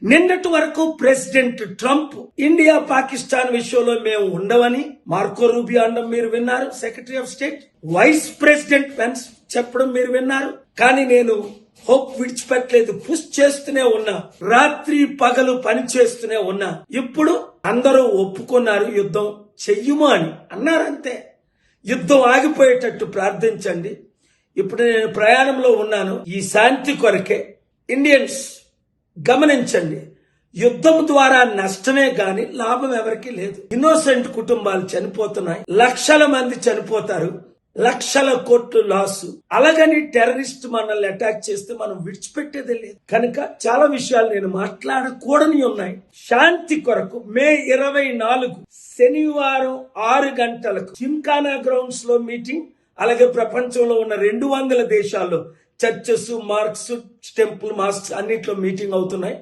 నిన్నటి వరకు president Trump India Pakistan విషయంలో మేము ఉండవని మార్కో రూబియో అనడం మీరు విన్నారు, secretary of state. Vice president Pence చెప్పడం మీరు విన్నారు. కానీ నేను హోప్ విడిచిపెట్టలేదు, పుష్ చేస్తూనే ఉన్నా, రాత్రి పగలు పని చేస్తూనే ఉన్నా. ఇప్పుడు అందరూ ఒప్పుకున్నారు యుద్ధం చెయ్యము అని అన్నారంతే. యుద్ధం ఆగిపోయేటట్టు ప్రార్థించండి. ఇప్పుడు నేను ప్రయాణంలో ఉన్నాను ఈ శాంతి కొరకే. ఇండియన్స్ గమనించండి, యుద్ధం ద్వారా నష్టమే గాని లాభం ఎవరికీ లేదు. ఇన్నోసెంట్ కుటుంబాలు చనిపోతున్నాయి, లక్షల మంది చనిపోతారు, లక్షల కోట్లు లాస్. అలాగని టెర్రరిస్ట్ మనల్ని అటాక్ చేస్తే మనం విడిచిపెట్టేదే లేదు. కనుక చాలా విషయాలు నేను మాట్లాడకూడని ఉన్నాయి. శాంతి కొరకు మే 24 శనివారం 6 గంటలకు జిమ్ఖానా గ్రౌండ్స్ లో మీటింగ్. అలాగే ప్రపంచంలో ఉన్న 200 దేశాల్లో చర్చెస్, మార్క్స్, టెంపుల్, మాస్క్స్ అన్నిట్లో మీటింగ్ అవుతున్నాయి.